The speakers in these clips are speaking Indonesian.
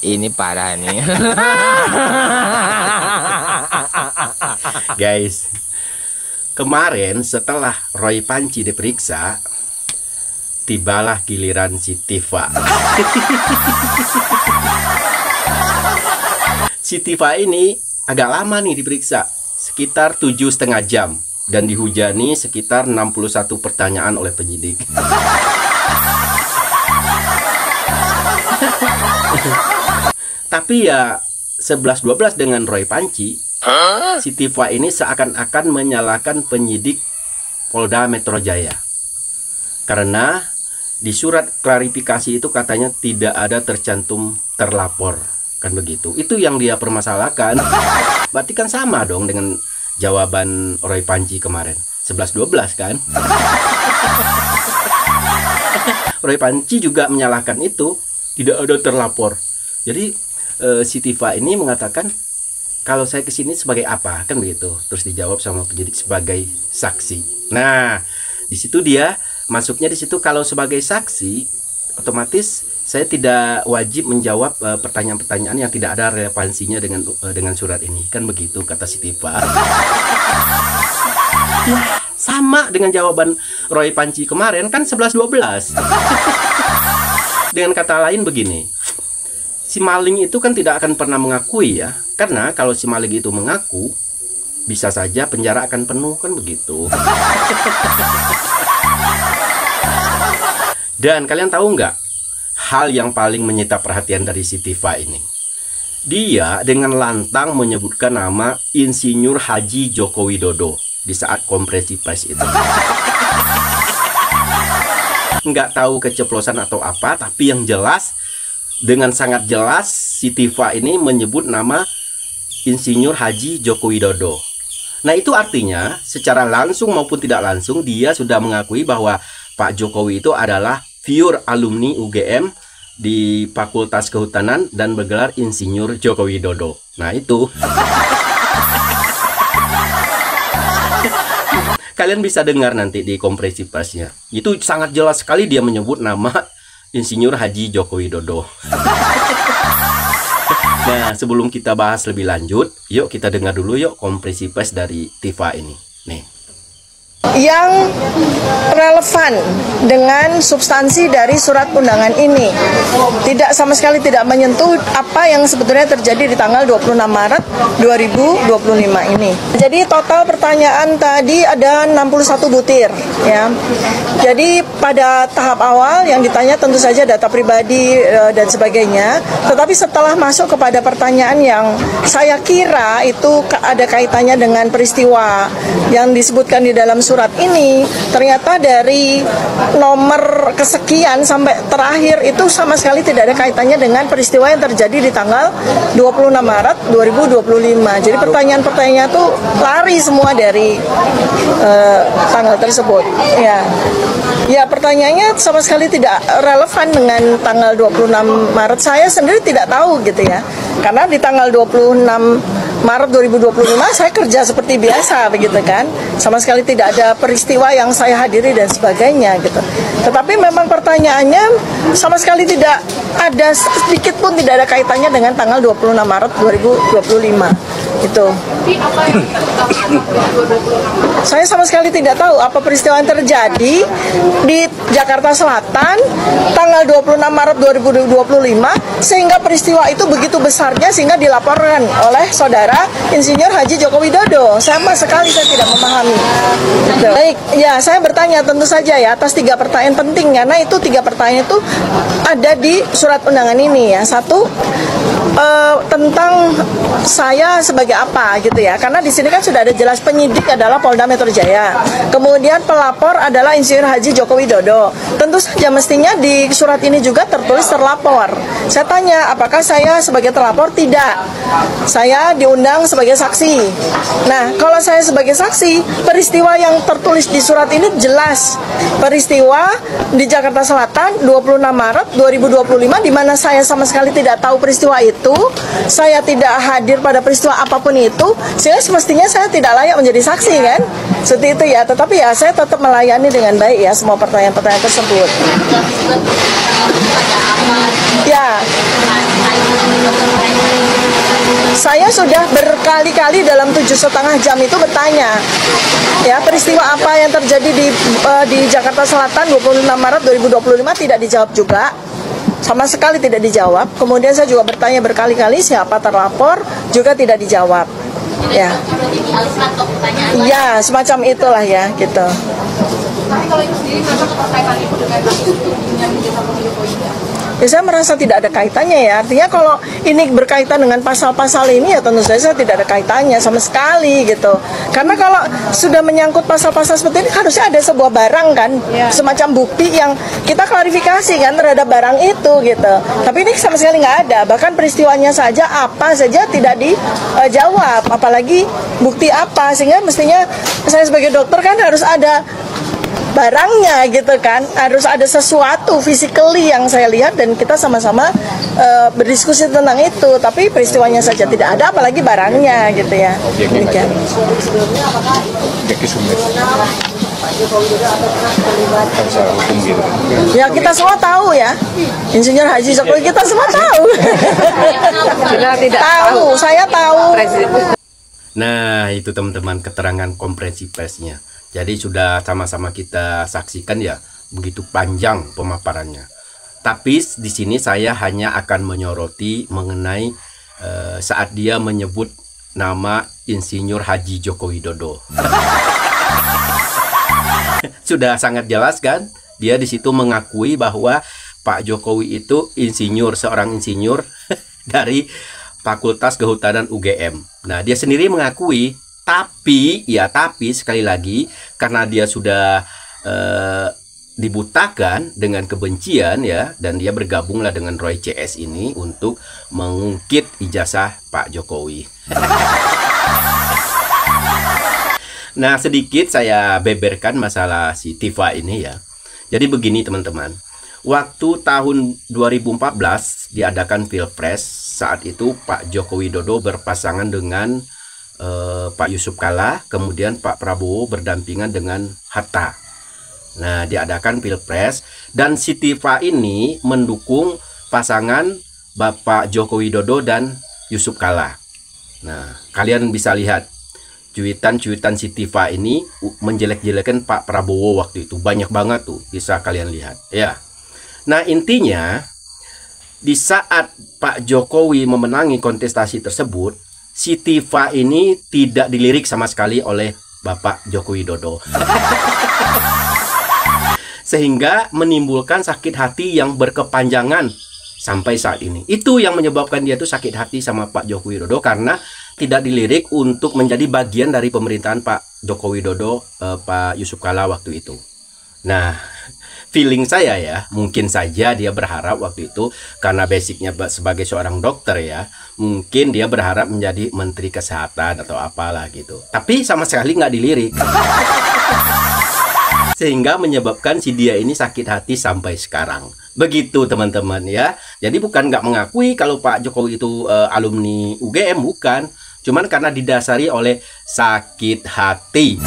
ini parah nih. Guys, kemarin setelah Roy Panci diperiksa, tibalah giliran si Tifa. Si Tifa ini agak lama nih diperiksa, sekitar 7,5 jam, dan dihujani sekitar 61 pertanyaan oleh penyidik. Tapi ya 11-12 dengan Roy Panci, si Tifa ini seakan-akan menyalahkan penyidik Polda Metro Jaya. Karena di surat klarifikasi itu katanya tidak ada tercantum terlapor. Kan begitu. Itu yang dia permasalahkan. Berarti kan sama dong dengan jawaban Roy Panci kemarin. 11-12 kan? Roy Panci juga menyalahkan itu. Tidak ada terlapor. Jadi si Tifa ini mengatakan, kalau saya kesini sebagai apa, kan begitu. Terus dijawab sama penyidik sebagai saksi. Nah, di situ dia masuknya di situ, kalau sebagai saksi, otomatis saya tidak wajib menjawab pertanyaan-pertanyaan yang tidak ada relevansinya dengan surat ini, kan begitu kata si Tifa. Ya, sama dengan jawaban Roy Panci kemarin, kan 11-12. Dengan kata lain begini. Si maling itu kan tidak akan pernah mengakui ya. Karena kalau si maling itu mengaku, bisa saja penjara akan penuh, kan begitu. Dan kalian tahu nggak hal yang paling menyita perhatian dari si Tifa ini? Dia dengan lantang menyebutkan nama Insinyur Haji Joko Widodo di saat konferensi pers itu. Nggak tahu keceplosan atau apa, tapi yang jelas, dengan sangat jelas si Tifa ini menyebut nama Insinyur Haji Joko Widodo. Nah, itu artinya secara langsung maupun tidak langsung dia sudah mengakui bahwa Pak Jokowi itu adalah pure alumni UGM di Fakultas Kehutanan dan bergelar Insinyur Joko Widodo. Nah, itu. Kalian bisa dengar nanti di konferensi persnya. Itu sangat jelas sekali dia menyebut nama Insinyur Haji Joko Widodo. Nah, sebelum kita bahas lebih lanjut, yuk kita dengar dulu yuk konferensi pers dari Tifa ini. Nih. Yang relevan dengan substansi dari surat undangan ini, tidak sama sekali tidak menyentuh apa yang sebetulnya terjadi di tanggal 26 Maret 2025 ini. Jadi total pertanyaan tadi ada 61 butir ya. Jadi pada tahap awal yang ditanya tentu saja data pribadi dan sebagainya, tetapi setelah masuk kepada pertanyaan yang saya kira itu ada kaitannya dengan peristiwa yang disebutkan di dalam surat ini, ternyata dari nomor kesekian sampai terakhir itu sama sekali tidak ada kaitannya dengan peristiwa yang terjadi di tanggal 26 Maret 2025. Jadi pertanyaan-pertanyaan itu lari semua dari tanggal tersebut. Ya, pertanyaannya sama sekali tidak relevan dengan tanggal 26 Maret. Saya sendiri tidak tahu gitu ya. Karena di tanggal 26 Maret 2025 saya kerja seperti biasa begitu kan. Sama sekali tidak ada peristiwa yang saya hadiri dan sebagainya gitu. Tetapi memang pertanyaannya sama sekali tidak ada, sedikit pun tidak ada kaitannya dengan tanggal 26 Maret 2025 itu. Saya sama sekali tidak tahu apa peristiwa yang terjadi di Jakarta Selatan tanggal 26 Maret 2025 sehingga peristiwa itu begitu besarnya sehingga dilaporkan oleh saudara Insinyur Haji Joko Widodo. Sama sekali saya tidak memahami. Baik, ya saya bertanya tentu saja ya atas 3 pertanyaan penting karena itu 3 pertanyaan itu ada di surat undangan ini ya. Satu, tentang saya sebagai apa gitu ya, karena di sini kan sudah ada jelas penyidik adalah Polda Metro Jaya, kemudian pelapor adalah Insinyur Haji Joko Widodo. Tentu saja mestinya di surat ini juga tertulis terlapor. Saya tanya apakah saya sebagai terlapor? Tidak, saya diundang sebagai saksi. Nah, kalau saya sebagai saksi, peristiwa yang tertulis di surat ini jelas peristiwa di Jakarta Selatan 26 Maret 2025 di mana saya sama sekali tidak tahu peristiwa itu, saya tidak hadir pada peristiwa apapun itu, sehingga semestinya saya tidak layak menjadi saksi kan, seperti itu ya. Tetapi ya saya tetap melayani dengan baik ya semua pertanyaan-pertanyaan tersebut. Ya, Saya sudah berkali-kali dalam 7,5 jam itu bertanya, ya, peristiwa apa yang terjadi di Jakarta Selatan 26 Maret 2025 tidak dijawab juga, sama sekali tidak dijawab. Kemudian saya juga bertanya berkali-kali siapa terlapor, juga tidak dijawab. Ya, ya semacam itulah ya, gitu. Tapi kalau itu sendiri merasa keterkaitan ibu dengan Jokowi Jokowi? Ya, saya merasa tidak ada kaitannya ya. Artinya kalau ini berkaitan dengan pasal-pasal ini ya tentu saja tidak ada kaitannya sama sekali gitu. Karena kalau sudah menyangkut pasal-pasal seperti ini harusnya ada sebuah barang kan, semacam bukti yang kita klarifikasi kan terhadap barang itu gitu. Tapi ini sama sekali nggak ada. Bahkan peristiwanya saja apa saja tidak dijawab. Apalagi bukti apa, sehingga mestinya saya sebagai dokter kan harus ada barangnya gitu kan, harus ada sesuatu physically yang saya lihat dan kita sama-sama berdiskusi tentang itu. Tapi peristiwanya saja tidak ada, apalagi barangnya gitu ya. Demikian. Sebelumnya apakah Pak Jokowi juga atau pernah terlibat secara hukum gitu? Ya kita semua tahu ya, Insinyur Haji Jokowi kita semua tahu. Tahu, saya tahu. Nah, itu teman-teman keterangan konferensi persnya. Jadi sudah sama-sama kita saksikan ya, begitu panjang pemaparannya. Tapi di sini saya hanya akan menyoroti mengenai saat dia menyebut nama Insinyur Haji Joko Widodo. Sudah sangat jelas kan? Dia di situ mengakui bahwa Pak Jokowi itu insinyur, seorang insinyur dari Fakultas Kehutanan UGM. Nah, dia sendiri mengakui. Tapi sekali lagi karena dia sudah dibutakan dengan kebencian ya, dan dia bergabunglah dengan Roy CS ini untuk mengungkit ijazah Pak Jokowi. Nah, sedikit saya beberkan masalah si Tifa ini ya. Jadi begini teman-teman. Waktu tahun 2014 diadakan Pilpres, saat itu Pak Joko Widodo berpasangan dengan Pak Yusuf Kalla, kemudian Pak Prabowo berdampingan dengan Hatta. Nah, diadakan Pilpres dan si Tifa ini mendukung pasangan Bapak Joko Widodo dan Yusuf Kalla. Nah, kalian bisa lihat cuitan-cuitan si Tifa ini menjelek-jelekan Pak Prabowo waktu itu. Banyak banget tuh, bisa kalian lihat ya. Nah, intinya di saat Pak Jokowi memenangi kontestasi tersebut, si Tifa ini tidak dilirik sama sekali oleh Bapak Joko Widodo. Sehingga menimbulkan sakit hati yang berkepanjangan sampai saat ini. Itu yang menyebabkan dia tuh sakit hati sama Pak Joko Widodo, karena tidak dilirik untuk menjadi bagian dari pemerintahan Pak Joko Widodo, Pak Yusuf Kalla waktu itu. Nah, feeling saya ya, mungkin saja dia berharap waktu itu karena basicnya sebagai seorang dokter ya, mungkin dia berharap menjadi menteri kesehatan atau apalah gitu. Tapi sama sekali nggak dilirik. Sehingga menyebabkan si dia ini sakit hati sampai sekarang. Begitu teman-teman ya. Jadi bukan nggak mengakui kalau Pak Jokowi itu alumni UGM, bukan. Cuman karena didasari oleh sakit hati.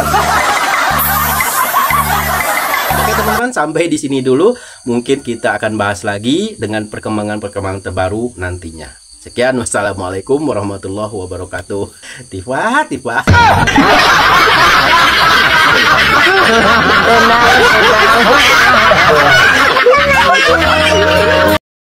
Oke teman-teman, sampai di sini dulu. Mungkin kita akan bahas lagi dengan perkembangan-perkembangan terbaru nantinya. Sekian, wassalamualaikum warahmatullahi wabarakatuh. Tifa.